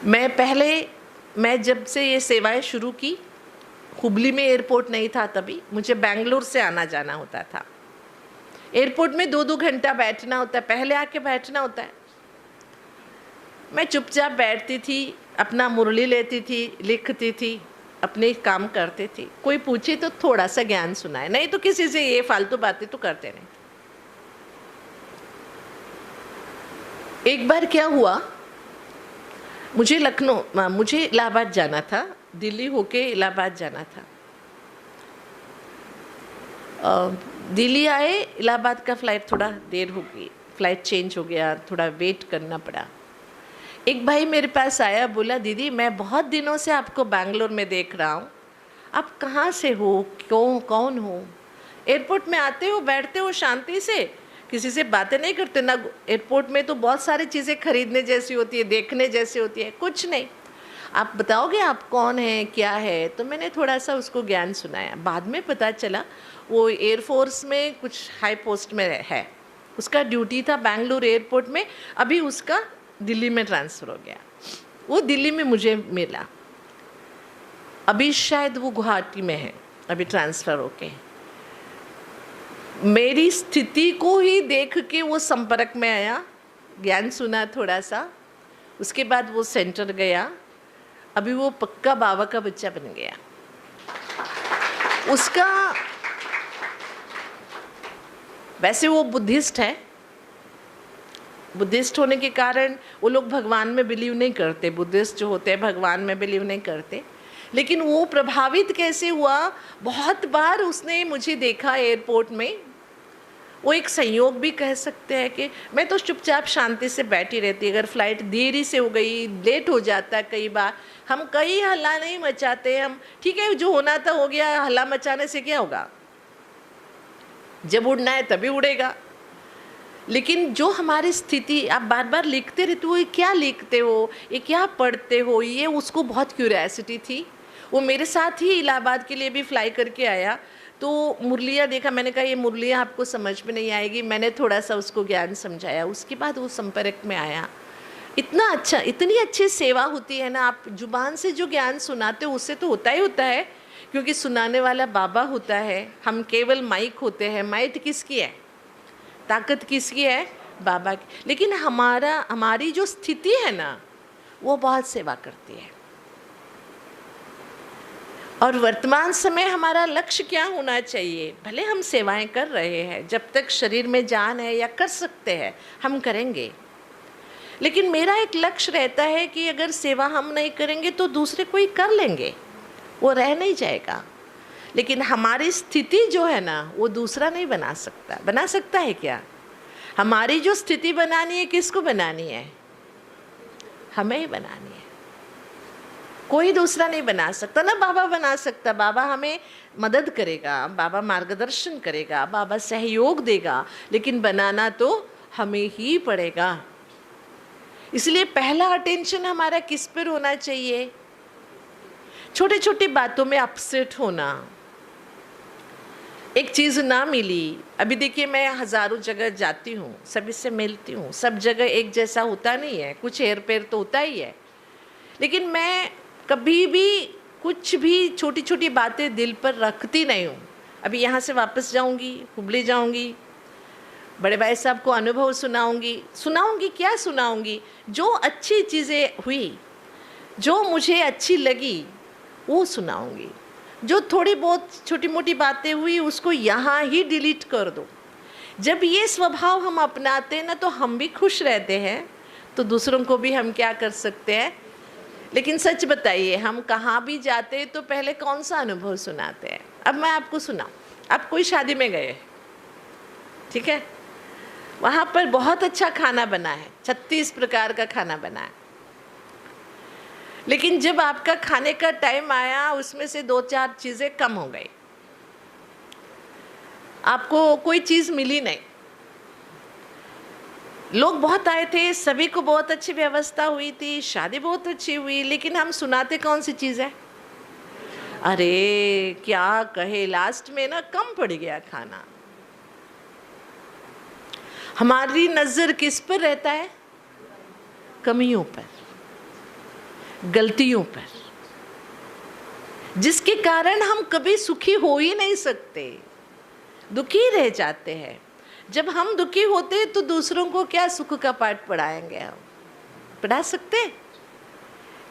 मैं जब से ये सेवाएं शुरू की, हुबली में एयरपोर्ट नहीं था, तभी मुझे बेंगलोर से आना जाना होता था। एयरपोर्ट में 2-2 घंटा बैठना होता है, पहले आके बैठना होता है। मैं चुपचाप बैठती थी, अपना मुरली लेती थी, लिखती थी, अपने काम करती थी। कोई पूछे तो थोड़ा सा ज्ञान सुनाए, नहीं तो किसी से ये फालतू बातें तो करते नहीं। एक बार क्या हुआ, मुझे इलाहाबाद जाना था, दिल्ली होके इलाहाबाद जाना था। दिल्ली आए, इलाहाबाद का फ़्लाइट थोड़ा देर हो गई, फ़्लाइट चेंज हो गया, थोड़ा वेट करना पड़ा। एक भाई मेरे पास आया, बोला दीदी मैं बहुत दिनों से आपको बैंगलोर में देख रहा हूँ, आप कहाँ से हो, कौन हो? एयरपोर्ट में आते हो, बैठते हो शांति से, किसी से बातें नहीं करते ना। एयरपोर्ट में तो बहुत सारी चीज़ें खरीदने जैसी होती है, देखने जैसी होती है, कुछ नहीं। आप बताओगे आप कौन है, क्या है? तो मैंने थोड़ा सा उसको ज्ञान सुनाया। बाद में पता चला वो एयरफोर्स में कुछ हाई पोस्ट में है, उसका ड्यूटी था बैंगलोर एयरपोर्ट में, अभी उसका दिल्ली में ट्रांसफ़र हो गया। वो दिल्ली में मुझे मिला, अभी शायद वो गुवाहाटी में है, अभी ट्रांसफ़र होके। मेरी स्थिति को ही देख के वो संपर्क में आया, ज्ञान सुना थोड़ा सा, उसके बाद वो सेंटर गया, अभी वो पक्का बाबा का बच्चा बन गया। उसका वैसे वो बुद्धिस्ट है, बुद्धिस्ट होने के कारण वो लोग भगवान में बिलीव नहीं करते, बुद्धिस्ट जो होते हैं भगवान में बिलीव नहीं करते। लेकिन वो प्रभावित कैसे हुआ, बहुत बार उसने मुझे देखा एयरपोर्ट में। वो एक संयोग भी कह सकते हैं कि मैं तो चुपचाप शांति से बैठी रहती। अगर फ्लाइट देरी से हो गई, लेट हो जाता है कई बार, हम कहीं हल्ला नहीं मचाते, हम ठीक है जो होना था हो गया, हल्ला मचाने से क्या होगा, जब उड़ना है तभी उड़ेगा। लेकिन जो हमारी स्थिति, आप बार बार लिखते रहते हो, ये क्या लिखते हो, ये क्या पढ़ते हो, ये उसको बहुत क्यूरियोसिटी थी। वो मेरे साथ ही इलाहाबाद के लिए भी फ्लाई करके आया, तो मुरलियाँ देखा, मैंने कहा ये मुरलियाँ आपको समझ में नहीं आएगी, मैंने थोड़ा सा उसको ज्ञान समझाया, उसके बाद वो संपर्क में आया। इतना अच्छा, इतनी अच्छी सेवा होती है ना, आप जुबान से जो ज्ञान सुनाते हो उससे तो होता ही होता है, क्योंकि सुनाने वाला बाबा होता है, हम केवल माइक होते हैं। माइक किसकी है, ताकत किसकी है, बाबा की। लेकिन हमारी जो स्थिति है ना, वो बहुत सेवा करती है। और वर्तमान समय हमारा लक्ष्य क्या होना चाहिए, भले हम सेवाएं कर रहे हैं, जब तक शरीर में जान है या कर सकते हैं हम करेंगे, लेकिन मेरा एक लक्ष्य रहता है कि अगर सेवा हम नहीं करेंगे तो दूसरे कोई कर लेंगे, वो रह नहीं जाएगा। लेकिन हमारी स्थिति जो है ना, वो दूसरा नहीं बना सकता। बना सकता है क्या? हमारी जो स्थिति बनानी है, किसको बनानी है? हमें ही बनानी है, कोई दूसरा नहीं बना सकता ना। बाबा बना सकता, बाबा हमें मदद करेगा, बाबा मार्गदर्शन करेगा, बाबा सहयोग देगा, लेकिन बनाना तो हमें ही पड़ेगा। इसलिए पहला अटेंशन हमारा किस पर होना चाहिए? छोटे छोटे बातों में अपसेट होना, एक चीज़ ना मिली। अभी देखिए, मैं हज़ारों जगह जाती हूँ, सभी से मिलती हूँ, सब जगह एक जैसा होता नहीं है, कुछ हेर फेर तो होता ही है। लेकिन मैं कभी भी कुछ भी छोटी छोटी बातें दिल पर रखती नहीं हूँ। अभी यहाँ से वापस जाऊँगी, हुबली जाऊँगी, बड़े भाई साहब को अनुभव सुनाऊँगी। क्या सुनाऊँगी? जो अच्छी चीज़ें हुई, जो मुझे अच्छी लगी, वो सुनाऊँगी। जो थोड़ी बहुत छोटी मोटी बातें हुई, उसको यहाँ ही डिलीट कर दो। जब ये स्वभाव हम अपनाते हैं ना, तो हम भी खुश रहते हैं, तो दूसरों को भी हम क्या कर सकते हैं। लेकिन सच बताइए, हम कहाँ भी जाते हैं तो पहले कौन सा अनुभव सुनाते हैं? अब मैं आपको सुनाऊँ। आप कोई शादी में गए, ठीक है, वहाँ पर बहुत अच्छा खाना बना है, 36 प्रकार का खाना बना है, लेकिन जब आपका खाने का टाइम आया, उसमें से 2-4 चीज़ें कम हो गई, आपको कोई चीज़ मिली नहीं। लोग बहुत आए थे, सभी को बहुत अच्छी व्यवस्था हुई थी, शादी बहुत अच्छी हुई, लेकिन हम सुनाते कौन सी चीज़ है? अरे क्या कहे, लास्ट में ना कम पड़ गया खाना। हमारी नज़र किस पर रहता है? कमियों पर। गलतियों पर, जिसके कारण हम कभी सुखी हो ही नहीं सकते, दुखी रह जाते हैं। जब हम दुखी होते हैं तो दूसरों को क्या सुख का पाठ पढ़ाएंगे? हम पढ़ा सकते हैं?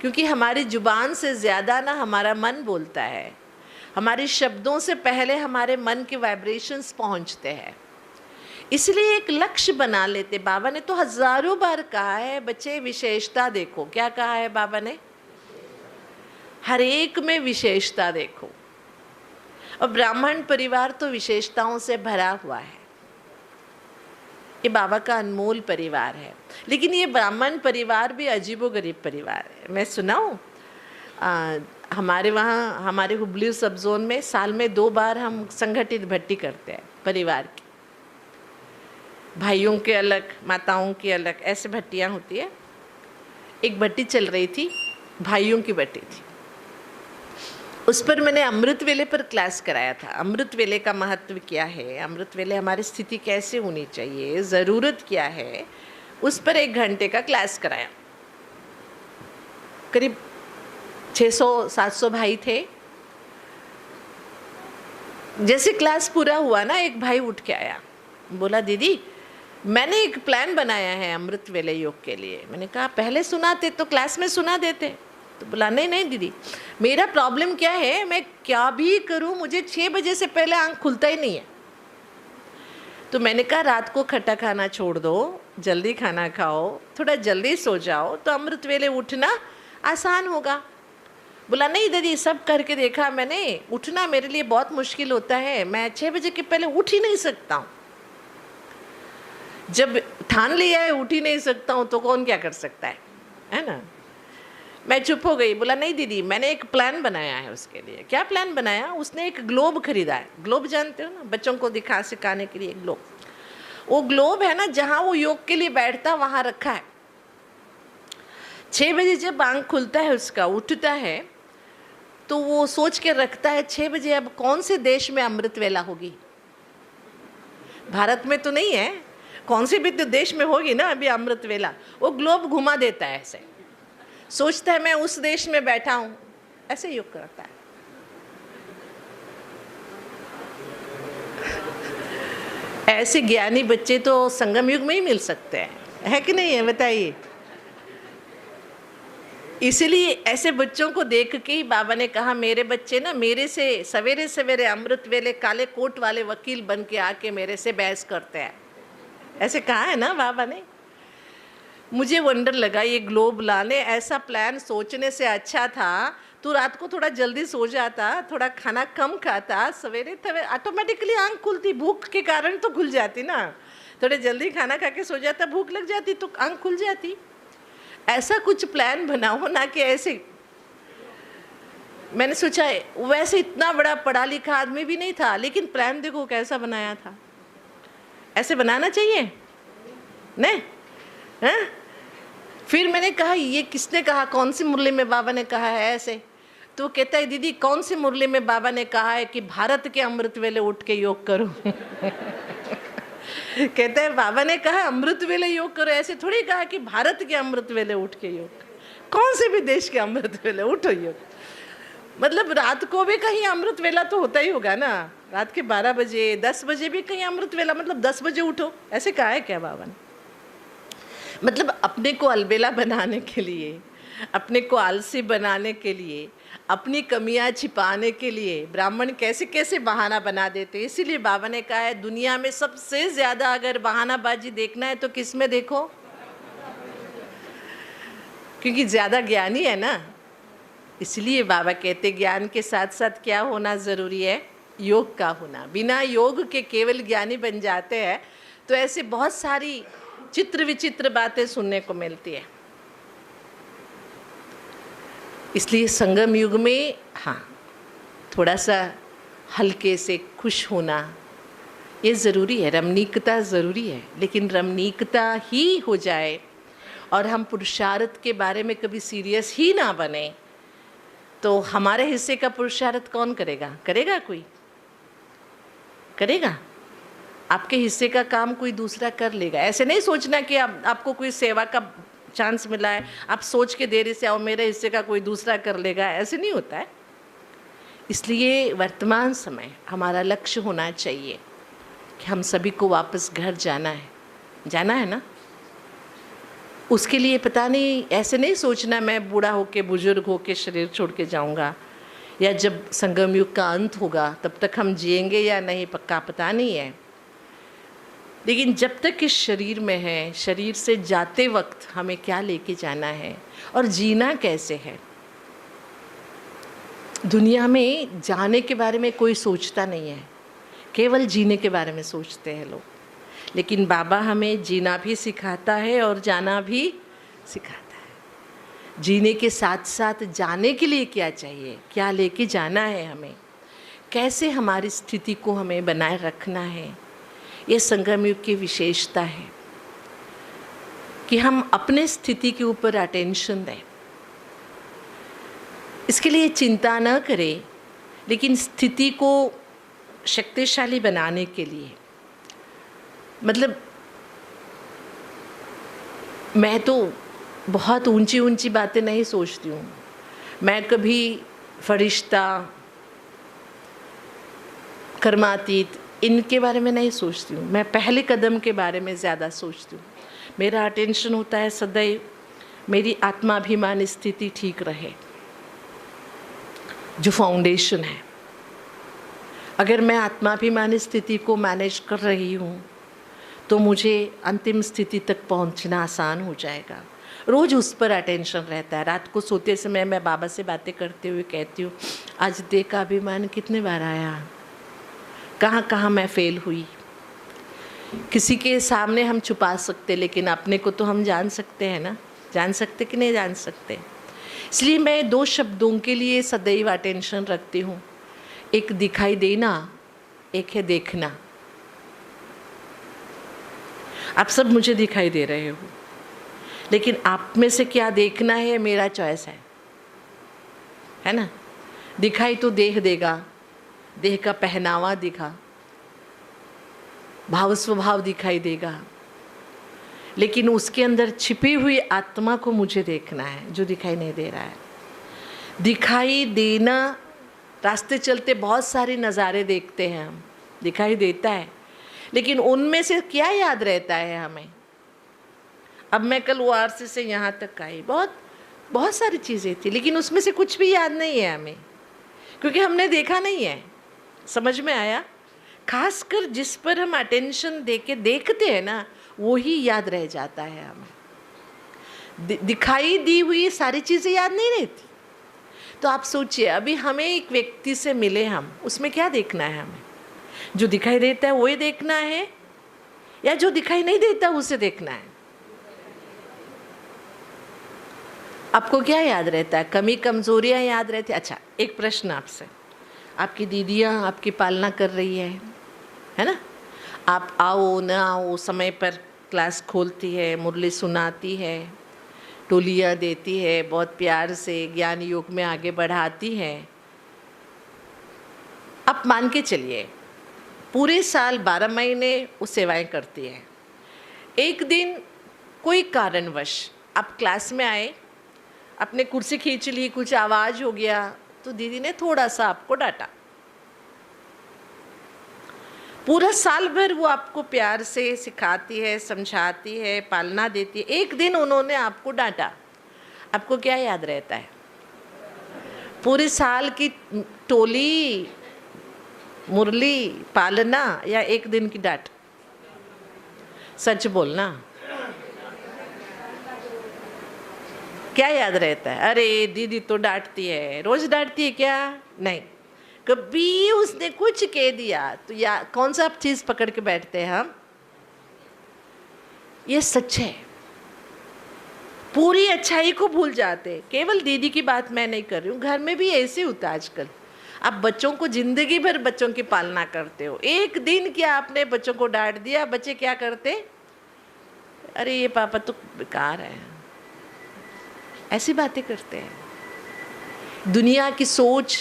क्योंकि हमारी जुबान से ज़्यादा ना हमारा मन बोलता है। हमारे शब्दों से पहले हमारे मन के वाइब्रेशंस पहुंचते हैं। इसलिए एक लक्ष्य बना लेते। बाबा ने तो हजारों बार कहा है, बच्चे विशेषता देखो। क्या कहा है बाबा ने? हर एक में विशेषता देखो। और ब्राह्मण परिवार तो विशेषताओं से भरा हुआ है। ये बाबा का अनमोल परिवार है। लेकिन ये ब्राह्मण परिवार भी अजीबोगरीब परिवार है। मैं सुनाऊं, हमारे वहाँ, हमारे हुबली सब जोन में साल में 2 बार हम संगठित भट्टी करते हैं परिवार की। भाइयों के अलग, माताओं की अलग, ऐसे भट्टियाँ होती है। एक भट्टी चल रही थी, भाइयों की भट्टी थी। उस पर मैंने अमृत वेले पर क्लास कराया था। अमृत वेले का महत्व क्या है, अमृत वेले हमारी स्थिति कैसे होनी चाहिए, ज़रूरत क्या है, उस पर 1 घंटे का क्लास कराया। करीब 600-700 भाई थे। जैसे क्लास पूरा हुआ ना, एक भाई उठ के आया, बोला दीदी मैंने एक प्लान बनाया है अमृत वेले योग के लिए। मैंने कहा पहले सुनाते तो क्लास में सुना देते। तो बोला नहीं नहीं दीदी, मेरा प्रॉब्लम क्या है, मैं क्या भी करूं मुझे 6 बजे से पहले आँख खुलता ही नहीं है। तो मैंने कहा रात को खट्टा खाना छोड़ दो, जल्दी खाना खाओ, थोड़ा जल्दी सो जाओ, तो अमृत वेले उठना आसान होगा। बोला नहीं दीदी, सब करके देखा मैंने, उठना मेरे लिए बहुत मुश्किल होता है, मैं 6 बजे के पहले उठ ही नहीं सकता हूँ। जब ठान लिया है उठ ही नहीं सकता हूँ तो कौन क्या कर सकता है ना। मैं चुप हो गई। बोला नहीं दीदी, मैंने एक प्लान बनाया है उसके लिए। क्या प्लान बनाया? उसने एक ग्लोब खरीदा है। ग्लोब जानते हो ना, बच्चों को सिखाने के लिए ग्लोब। वो ग्लोब है ना, जहाँ वो योग के लिए बैठता वहाँ रखा है। 6 बजे जब आँख खुलता है उसका, उठता है, तो वो सोच के रखता है 6 बजे अब कौन से देश में अमृत वेला होगी। भारत में तो नहीं है, कौन से भी तो देश में होगी ना अभी अमृत वेला। वो ग्लोब घुमा देता है, ऐसे सोचता है मैं उस देश में बैठा हूं, ऐसे योग करता है। ऐसे ज्ञानी बच्चे तो संगम युग में ही मिल सकते हैं, है कि नहीं है बताइए। इसलिए ऐसे बच्चों को देख के ही बाबा ने कहा मेरे बच्चे ना मेरे से सवेरे सवेरे अमृत वेले काले कोट वाले वकील बन के आके मेरे से बहस करते हैं। ऐसे कहा है ना बाबा ने। मुझे वंडर लगा, ये ग्लोब लाने ऐसा प्लान सोचने से अच्छा था तू रात को थोड़ा जल्दी सो जाता, थोड़ा खाना कम खाता, सवेरे सवेरे ऑटोमेटिकली आँख खुलती, भूख के कारण तो खुल जाती ना, थोड़े जल्दी खाना खा के सो जाता, भूख लग जाती तो आँख खुल जाती। ऐसा कुछ प्लान बनाओ ना कि ऐसे। मैंने सोचा वैसे इतना बड़ा पढ़ा लिखा आदमी भी नहीं था, लेकिन प्लान देखो कैसा बनाया था। ऐसे बनाना चाहिए नहीं? हाँ? फिर मैंने कहा ये किसने कहा, कौन सी मुरली में बाबा ने कहा है ऐसे? तो कहता है दीदी कौन सी मुरली में बाबा ने कहा है कि भारत के अमृत वेले उठ के योग करो। कहता है बाबा ने कहा अमृत वेले योग करो, ऐसे थोड़ी कहा कि भारत के अमृत वेले उठ के योग। कौन से भी देश के अमृत वेले उठो योग। मतलब रात को भी कहीं अमृत वेला तो होता ही होगा ना, रात के 12 बजे 10 बजे भी कहीं अमृत वेला, मतलब 10 बजे उठो, ऐसे कहा है क्या बाबा ने? मतलब अपने को अलबेला बनाने के लिए, अपने को आलसी बनाने के लिए, अपनी कमियां छिपाने के लिए ब्राह्मण कैसे कैसे बहाना बना देते। इसीलिए बाबा ने कहा है दुनिया में सबसे ज़्यादा अगर बहानाबाजी देखना है तो किस में देखो, क्योंकि ज़्यादा ज्ञानी है ना। इसलिए बाबा कहते ज्ञान के साथ साथ क्या होना ज़रूरी है, योग का होना। बिना योग के केवल ज्ञानी बन जाते हैं तो ऐसे बहुत सारी चित्र विचित्र बातें सुनने को मिलती है। इसलिए संगम युग में हाँ थोड़ा सा हल्के से खुश होना ये ज़रूरी है, रमणीकता ज़रूरी है। लेकिन रमणीकता ही हो जाए और हम पुरुषार्थ के बारे में कभी सीरियस ही ना बने तो हमारे हिस्से का पुरुषार्थ कौन करेगा? करेगा कोई? करेगा? आपके हिस्से का काम कोई दूसरा कर लेगा। ऐसे नहीं सोचना कि आपको कोई सेवा का चांस मिला है, आप सोच के देरी से आओ, मेरे हिस्से का कोई दूसरा कर लेगा, ऐसे नहीं होता है। इसलिए वर्तमान समय हमारा लक्ष्य होना चाहिए कि हम सभी को वापस घर जाना है ना। उसके लिए पता नहीं, ऐसे नहीं सोचना मैं बूढ़ा होके बुजुर्ग होके शरीर छोड़ के जाऊंगा, या जब संगम युग का अंत होगा तब तक हम जिएंगे या नहीं पक्का पता नहीं है। लेकिन जब तक इस शरीर में है, शरीर से जाते वक्त हमें क्या लेके जाना है और जीना कैसे है। दुनिया में जाने के बारे में कोई सोचता नहीं है, केवल जीने के बारे में सोचते हैं लोग। लेकिन बाबा हमें जीना भी सिखाता है और जाना भी सिखाता है। जीने के साथ साथ जाने के लिए क्या चाहिए, क्या लेके जाना है हमें, कैसे हमारी स्थिति को हमें बनाए रखना है। ये संगम युग की विशेषता है कि हम अपने स्थिति के ऊपर अटेंशन दें। इसके लिए चिंता न करें, लेकिन स्थिति को शक्तिशाली बनाने के लिए, मतलब मैं तो बहुत ऊंची ऊंची बातें नहीं सोचती हूँ। मैं कभी फरिश्ता, कर्मातीत, इनके बारे में नहीं सोचती हूँ। मैं पहले कदम के बारे में ज़्यादा सोचती हूँ। मेरा अटेंशन होता है सदैव मेरी आत्माभिमान स्थिति ठीक रहे, जो फाउंडेशन है। अगर मैं आत्माभिमान स्थिति को मैनेज कर रही हूँ तो मुझे अंतिम स्थिति तक पहुँचना आसान हो जाएगा। रोज़ उस पर अटेंशन रहता है। रात को सोते समय मैं बाबा से बातें करते हुए कहती हूँ, आज देह का अभिमान कितने बार आया, कहाँ कहाँ मैं फेल हुई। किसी के सामने हम छुपा सकते, लेकिन अपने को तो हम जान सकते हैं ना, जान सकते कि नहीं जान सकते। इसलिए मैं 2 शब्दों के लिए सदैव अटेंशन रखती हूँ। एक दिखाई देना, एक है देखना। आप सब मुझे दिखाई दे रहे हो, लेकिन आप में से क्या देखना है मेरा चॉइस है ना। दिखाई तो देह देगा, देह का पहनावा दिखा, भाव स्वभाव दिखाई देगा, लेकिन उसके अंदर छिपी हुई आत्मा को मुझे देखना है, जो दिखाई नहीं दे रहा है। दिखाई देना, रास्ते चलते बहुत सारे नज़ारे देखते हैं हम, दिखाई देता है, लेकिन उनमें से क्या याद रहता है हमें। अब मैं कल वाराणसी से यहाँ तक आई, बहुत सारी चीज़ें थी, लेकिन उसमें से कुछ भी याद नहीं है हमें, क्योंकि हमने देखा नहीं है। समझ में आया? खासकर जिस पर हम अटेंशन देके देखते हैं ना, वो ही याद रह जाता है हमें। दिखाई दी हुई सारी चीज़ें याद नहीं रहती। तो आप सोचिए, अभी हमें एक व्यक्ति से मिले हम, उसमें क्या देखना है हमें? जो दिखाई देता है वही देखना है, या जो दिखाई नहीं देता उसे देखना है? आपको क्या याद रहता है? कमी कमजोरियां याद रहती? अच्छा, एक प्रश्न आपसे। आपकी दीदियां आपकी पालना कर रही है ना? आप आओ न आओ, समय पर क्लास खोलती है, मुरली सुनाती है, टोलियाँ देती है, बहुत प्यार से ज्ञान योग में आगे बढ़ाती है। आप मान के चलिए पूरे साल 12 महीने वो सेवाएं करती है। एक दिन कोई कारणवश आप क्लास में आए, अपने कुर्सी खींच ली, कुछ आवाज़ हो गया, तो दीदी ने थोड़ा सा आपको डांटा। पूरा साल भर वो आपको प्यार से सिखाती है, समझाती है, पालना देती है। एक दिन उन्होंने आपको डांटा, आपको क्या याद रहता है? पूरे साल की टोली, मुरली, पालना, या एक दिन की डांट? सच बोलना, क्या याद रहता है? अरे दीदी तो डांटती है, रोज डांटती है क्या? नहीं, कभी उसने कुछ कह दिया तो या कौन सा चीज पकड़ के बैठते हैं हम? ये सच है, पूरी अच्छाई को भूल जाते। केवल दीदी की बात मैं नहीं कर रही हूँ, घर में भी ऐसे होता है आजकल। आप बच्चों को जिंदगी भर बच्चों की पालना करते हो, एक दिन क्या आपने बच्चों को डांट दिया, बच्चे क्या करते? अरे ये पापा तो बेकार है, ऐसी बातें करते हैं। दुनिया की सोच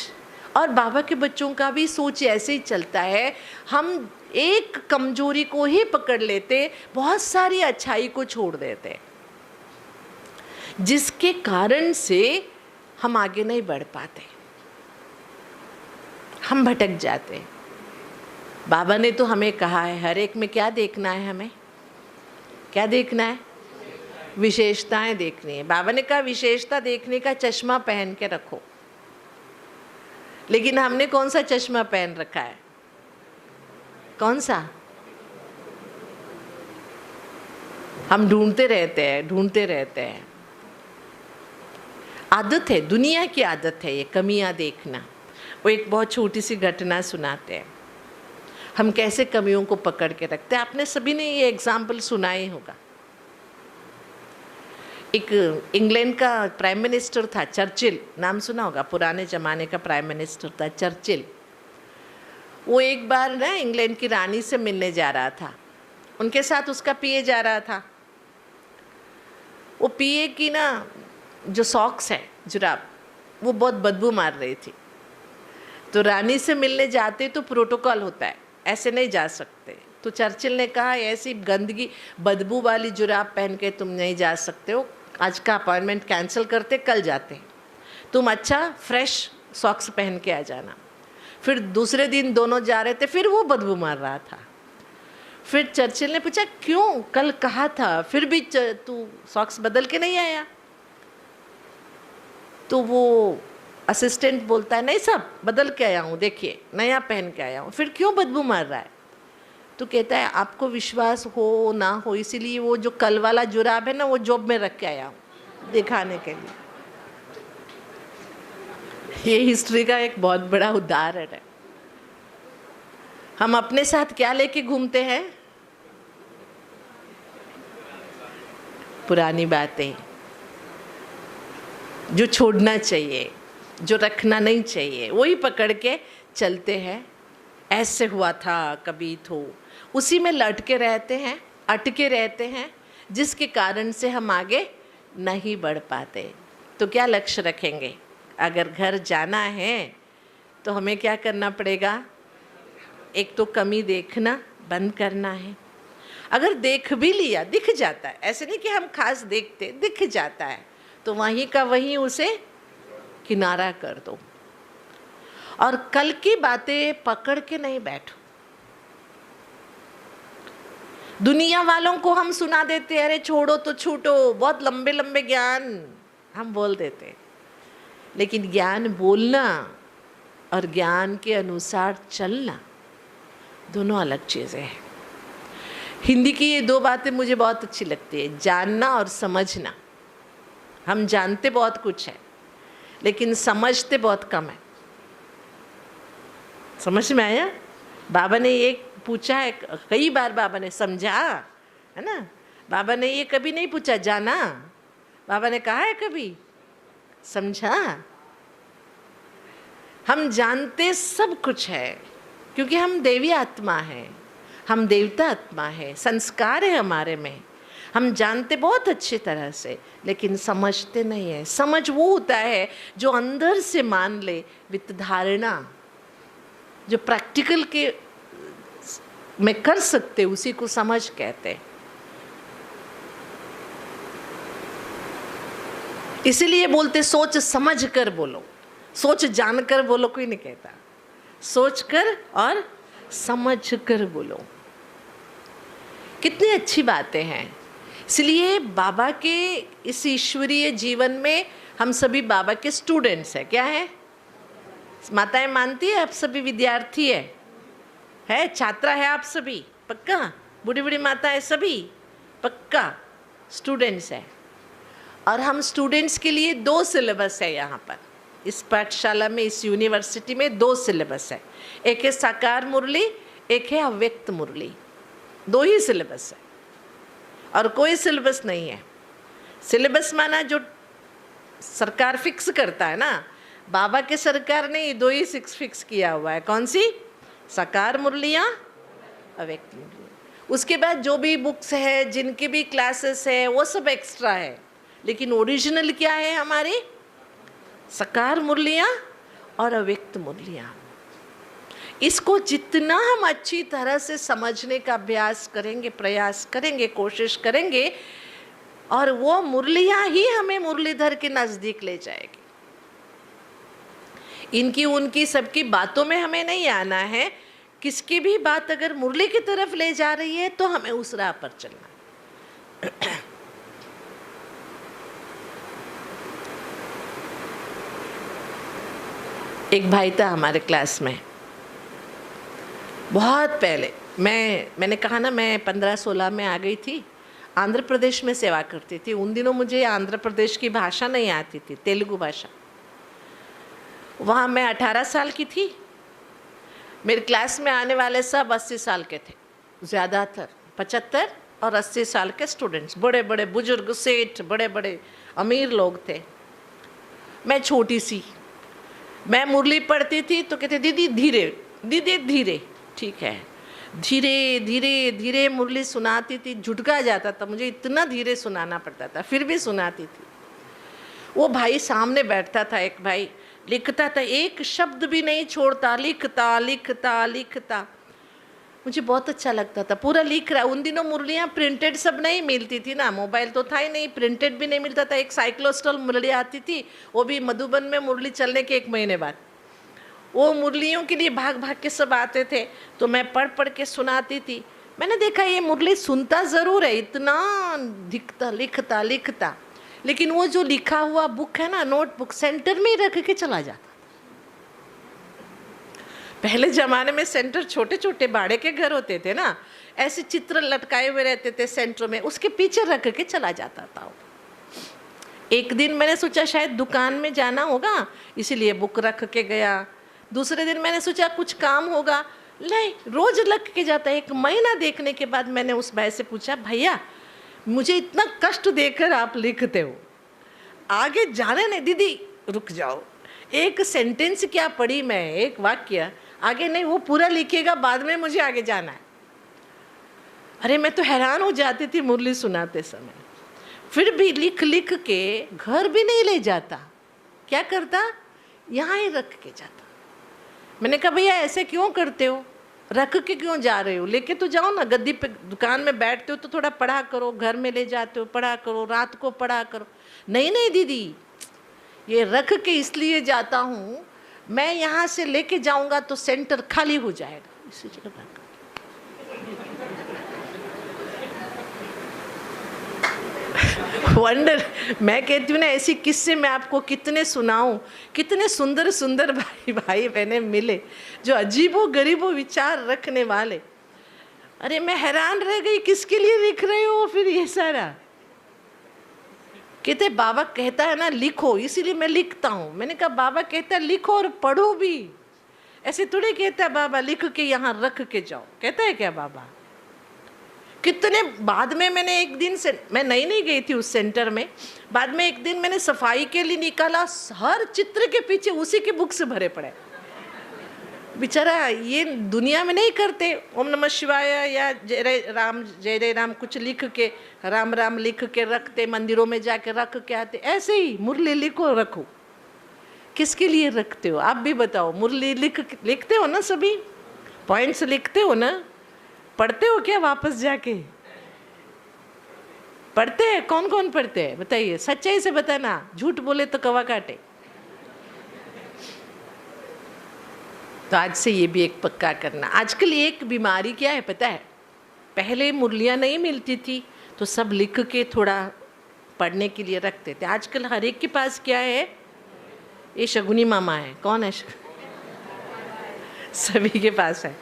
और बाबा के बच्चों का भी सोच ऐसे ही चलता है। हम एक कमजोरी को ही पकड़ लेते, बहुत सारी अच्छाई को छोड़ देते। जिसके कारण से हम आगे नहीं बढ़ पाते, हम भटक जाते हैं। बाबा ने तो हमें कहा है हर एक में क्या देखना है, हमें क्या देखना है, विशेषताएं देखनी है। बाबा ने कहा विशेषता देखने का चश्मा पहन के रखो, लेकिन हमने कौन सा चश्मा पहन रखा है, कौन सा? हम ढूंढते रहते हैं। आदत है, दुनिया की आदत है ये कमियां देखना। वो एक बहुत छोटी सी घटना सुनाते हैं, हम कैसे कमियों को पकड़ के रखते हैं। आपने सभी ने ये एग्जाम्पल सुना ही होगा। एक इंग्लैंड का प्राइम मिनिस्टर था, चर्चिल, नाम सुना होगा, पुराने ज़माने का प्राइम मिनिस्टर था चर्चिल। वो एक बार ना इंग्लैंड की रानी से मिलने जा रहा था, उनके साथ उसका पीए जा रहा था। वो पीए की ना जो सॉक्स है, जुराब, वो बहुत बदबू मार रही थी। तो रानी से मिलने जाते तो प्रोटोकॉल होता है, ऐसे नहीं जा सकते। तो चर्चिल ने कहा ऐसी गंदगी बदबू वाली जुराब पहन के तुम नहीं जा सकते हो, आज का अपॉइंटमेंट कैंसिल करते, कल जाते। तुम अच्छा फ्रेश सॉक्स पहन के आ जाना। फिर दूसरे दिन दोनों जा रहे थे, फिर वो बदबू मार रहा था। फिर चर्चिल ने पूछा क्यों, कल कहा था, फिर भी तू सॉक्स बदल के नहीं आया? तो वो असिस्टेंट बोलता है नहीं साहब बदल के आया हूँ, देखिए नया पहन के आया हूँ। फिर क्यों बदबू मार रहा है? तो कहता है आपको विश्वास हो ना हो इसीलिए वो जो कल वाला जुराब है ना वो जॉब में रख के आया हूँ दिखाने के लिए। ये हिस्ट्री का एक बहुत बड़ा उदाहरण है। हम अपने साथ क्या लेके घूमते हैं? पुरानी बातें जो छोड़ना चाहिए, जो रखना नहीं चाहिए, वही पकड़ के चलते हैं। ऐसे हुआ था कभी, तो उसी में लटके रहते हैं, अटके रहते हैं, जिसके कारण से हम आगे नहीं बढ़ पाते। तो क्या लक्ष्य रखेंगे? अगर घर जाना है तो हमें क्या करना पड़ेगा? एक तो कमी देखना बंद करना है। अगर देख भी लिया, दिख जाता है, ऐसे नहीं कि हम खास देखते, दिख जाता है, तो वहीं का वहीं उसे किनारा कर दो और कल की बातें पकड़ के नहीं बैठो। दुनिया वालों को हम सुना देते, अरे छोड़ो तो छूटो, बहुत लंबे लंबे ज्ञान हम बोल देते, लेकिन ज्ञान बोलना और ज्ञान के अनुसार चलना दोनों अलग चीज़ें हैं। हिंदी की ये दो बातें मुझे बहुत अच्छी लगती है, जानना और समझना। हम जानते बहुत कुछ है लेकिन समझते बहुत कम है। समझ में आया? बाबा ने ये पूछा है कई बार, बाबा ने समझा है ना, बाबा ने ये कभी नहीं पूछा जाना, बाबा ने कहा है कभी समझा। हम जानते सब कुछ है क्योंकि हम देवी आत्मा है, हम देवता आत्मा है, संस्कार है हमारे में। हम जानते बहुत अच्छी तरह से लेकिन समझते नहीं है। समझ वो होता है जो अंदर से मान ले, वित्त धारणा जो प्रैक्टिकल के में कर सकते, उसी को समझ कहते हैं। इसीलिए बोलते सोच समझ कर बोलो, सोच जान कर बोलो कोई नहीं कहता, सोच कर और समझ कर बोलो। कितनी अच्छी बातें हैं। इसलिए बाबा के इस ईश्वरीय जीवन में हम सभी बाबा के स्टूडेंट्स हैं। क्या है? माताएं मानती है आप सभी विद्यार्थी है, छात्रा है आप सभी, पक्का? बूढ़ी बूढ़ी माताएं सभी पक्का स्टूडेंट्स है। और हम स्टूडेंट्स के लिए दो सिलेबस है यहाँ पर, इस पाठशाला में, इस यूनिवर्सिटी में दो सिलेबस है। एक है साकार मुरली, एक है अव्यक्त मुरली। दो ही सिलेबस है और कोई सिलेबस नहीं है। सिलेबस माना जो सरकार फिक्स करता है ना, बाबा के सरकार ने ये दो ही फिक्स किया हुआ है। कौन सी? साकार मुरलियाँ, अव्यक्त मुरलियाँ। उसके बाद जो भी बुक्स है, जिनके भी क्लासेस है, वो सब एक्स्ट्रा है, लेकिन ओरिजिनल क्या है हमारी? साकार मुरलियाँ और अव्यक्त मुरलियाँ। इसको जितना हम अच्छी तरह से समझने का अभ्यास करेंगे, प्रयास करेंगे, कोशिश करेंगे, और वो मुरलियां ही हमें मुरलीधर के नजदीक ले जाएगी। इनकी उनकी सबकी बातों में हमें नहीं आना है। किसकी भी बात अगर मुरली की तरफ ले जा रही है तो हमें उस राह पर चलना। एक भाई था हमारे क्लास में, बहुत पहले, मैंने कहा ना मैं 15-16 में आ गई थी, आंध्र प्रदेश में सेवा करती थी। उन दिनों मुझे आंध्र प्रदेश की भाषा नहीं आती थी, तेलुगु भाषा। वहाँ मैं 18 साल की थी। मेरे क्लास में आने वाले सब 80 साल के थे, ज़्यादातर 75 और 80 साल के स्टूडेंट्स, बड़े बड़े बुजुर्ग, सेठ, बड़े बड़े अमीर लोग थे। मैं छोटी सी, मैं मुरली पढ़ती थी तो कहते दीदी धीरे, दीदी धीरे। ठीक है, धीरे धीरे धीरे मुरली सुनाती थी, झुटका जाता था, मुझे इतना धीरे सुनाना पड़ता था, फिर भी सुनाती थी। वो भाई सामने बैठता था, एक भाई लिखता था, एक शब्द भी नहीं छोड़ता, लिखता लिखता लिखता। मुझे बहुत अच्छा लगता था, पूरा लिख रहा। उन दिनों मुरलियाँ प्रिंटेड सब नहीं मिलती थी ना, मोबाइल तो था ही नहीं, प्रिंटेड भी नहीं मिलता था। एक साइक्लोस्टॉल मुरली आती थी, वो भी मधुबन में मुरली चलने के 1 महीने बाद। वो मुरलियों के लिए भाग भाग के सब आते थे, तो मैं पढ़ पढ़ के सुनाती थी। मैंने देखा ये मुरली सुनता ज़रूर है, इतना दिखता लिखता लिखता, लेकिन वो जो लिखा हुआ बुक है ना, नोटबुक, सेंटर में ही रख के चला जाता। पहले ज़माने में सेंटर छोटे छोटे बाड़े के घर होते थे ना, ऐसे चित्र लटकाए हुए रहते थे सेंटर में, उसके पीछे रख के चला जाता था। एक दिन मैंने सोचा शायद दुकान में जाना होगा, इसीलिए बुक रख के गया। दूसरे दिन मैंने सोचा कुछ काम होगा, नहीं, रोज लग के जाता। 1 महीना देखने के बाद मैंने उस भाई से पूछा, भैया मुझे इतना कष्ट देकर आप लिखते हो, आगे जाने नहीं। दीदी रुक जाओ, एक सेंटेंस क्या पढ़ी मैं, एक वाक्य, आगे नहीं, वो पूरा लिखेगा, बाद में मुझे आगे जाना है। अरे मैं तो हैरान हो जाती थी मुरली सुनाते समय। फिर भी लिख लिख के घर भी नहीं ले जाता, क्या करता, यहाँ ही रख के जाता। मैंने कहा भैया ऐसे क्यों करते हो, रख के क्यों जा रहे हो, लेके तो जाओ ना, गद्दी पे दुकान में बैठते हो तो थोड़ा पढ़ा करो, घर में ले जाते हो पढ़ा करो, रात को पढ़ा करो। नहीं नहीं दीदी, ये रख के इसलिए जाता हूँ, मैं यहाँ से लेके जाऊँगा तो सेंटर खाली हो जाएगा, इसलिए रख। वंडर, मैं कहती हूँ ना, ऐसी किस्से मैं आपको कितने सुनाऊं। कितने सुंदर सुंदर भाई भाई बहने मिले जो अजीबो गरीबो विचार रखने वाले। अरे मैं हैरान रह गई, किसके लिए लिख रहे हो फिर ये सारा। कहते बाबा कहता है ना लिखो, इसीलिए मैं लिखता हूँ। मैंने कहा बाबा कहता है लिखो और पढ़ो भी, ऐसे थोड़ी कहता है बाबा लिख के यहाँ रख के जाओ, कहता है क्या बाबा। कितने बाद में मैंने एक दिन से, मैं नहीं गई थी उस सेंटर में, बाद में एक दिन मैंने सफाई के लिए निकाला, हर चित्र के पीछे उसी के बुक से भरे पड़े। बेचारा ये दुनिया में नहीं करते, ओम नमः शिवाय या जय रे राम कुछ लिख के, राम राम लिख के रखते, मंदिरों में जाके रख के आते। ऐसे ही मुरली लिखो रखो, किसके लिए रखते हो आप भी बताओ। मुरली लिखते हो ना, सभी पॉइंट्स लिखते हो ना, पढ़ते हो क्या वापस जाके, पढ़ते हैं, कौन कौन पढ़ते हैं बताइए, सच्चाई से बताना, झूठ बोले तो कवा काटे। तो आज से ये भी एक पक्का करना। आजकल एक बीमारी क्या है पता है, पहले मुरलियाँ नहीं मिलती थी तो सब लिख के थोड़ा पढ़ने के लिए रखते थे। आजकल हर एक के पास क्या है, ये शगुनी मामा है, कौन है सभी के पास है,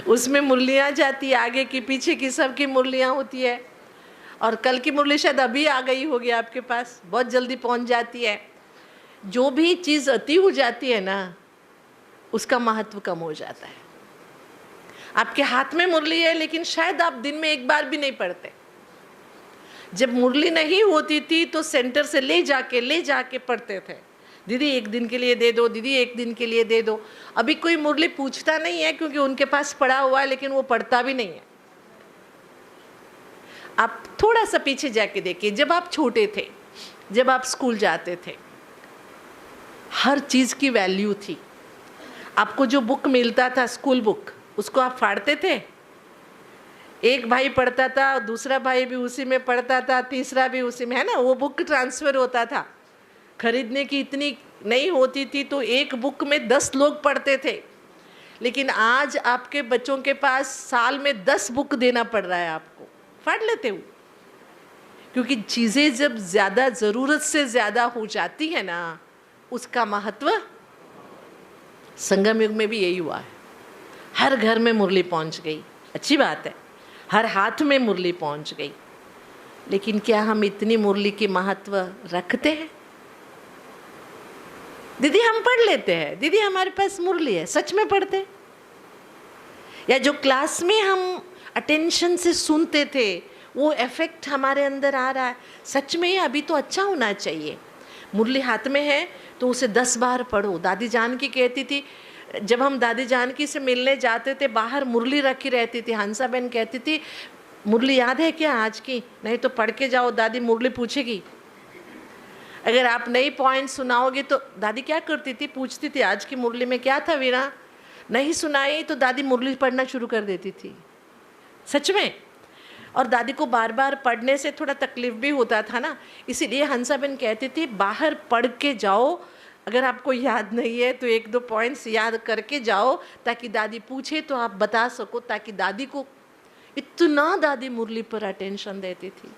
उसमें मुरलियाँ जाती है, आगे की पीछे की सबकी मुरलियाँ होती है। और कल की मुरली शायद अभी आ गई होगी आपके पास, बहुत जल्दी पहुंच जाती है। जो भी चीज़ अति हो जाती है ना, उसका महत्व कम हो जाता है। आपके हाथ में मुरली है लेकिन शायद आप दिन में एक बार भी नहीं पढ़ते। जब मुरली नहीं होती थी तो सेंटर से ले जाके पढ़ते थे, दीदी एक दिन के लिए दे दो, दीदी एक दिन के लिए दे दो। अभी कोई मुरली पूछता नहीं है क्योंकि उनके पास पढ़ा हुआ है, लेकिन वो पढ़ता भी नहीं है। आप थोड़ा सा पीछे जाके देखिए, जब आप छोटे थे, जब आप स्कूल जाते थे, हर चीज़ की वैल्यू थी। आपको जो बुक मिलता था स्कूल बुक, उसको आप फाड़ते थे, एक भाई पढ़ता था, दूसरा भाई भी उसी में पढ़ता था, तीसरा भी उसी में, है ना, वो बुक ट्रांसफ़र होता था। खरीदने की इतनी नहीं होती थी तो एक बुक में 10 लोग पढ़ते थे। लेकिन आज आपके बच्चों के पास साल में 10 बुक देना पड़ रहा है आपको, पढ़ लेते हो। क्योंकि चीज़ें जब ज़्यादा ज़रूरत से ज़्यादा हो जाती है ना, उसका महत्व, संगम युग में भी यही हुआ है। हर घर में मुरली पहुंच गई, अच्छी बात है, हर हाथ में मुरली पहुंच गई, लेकिन क्या हम इतनी मुरली की महत्व रखते हैं? दीदी हम पढ़ लेते हैं, दीदी हमारे पास मुरली है, सच में पढ़ते हैं? या जो क्लास में हम अटेंशन से सुनते थे वो इफेक्ट हमारे अंदर आ रहा है? सच में अभी तो अच्छा होना चाहिए। मुरली हाथ में है तो उसे 10 बार पढ़ो। दादी जानकी कहती थी, जब हम दादी जानकी से मिलने जाते थे बाहर मुरली रखी रहती थी। हंसा बहन कहती थी, मुरली याद है क्या आज की? नहीं तो पढ़ के जाओ, दादी मुरली पूछेगी। अगर आप नई पॉइंट सुनाओगे तो दादी क्या करती थी, पूछती थी आज की मुरली में क्या था वीणा? नहीं सुनाई तो दादी मुरली पढ़ना शुरू कर देती थी, सच में। और दादी को बार बार पढ़ने से थोड़ा तकलीफ भी होता था ना, इसीलिए हंसाबेन कहती थी बाहर पढ़ के जाओ, अगर आपको याद नहीं है तो 1-2 पॉइंट्स याद करके जाओ, ताकि दादी पूछे तो आप बता सको, ताकि दादी को, इतना दादी मुरली पर अटेंशन देती थी।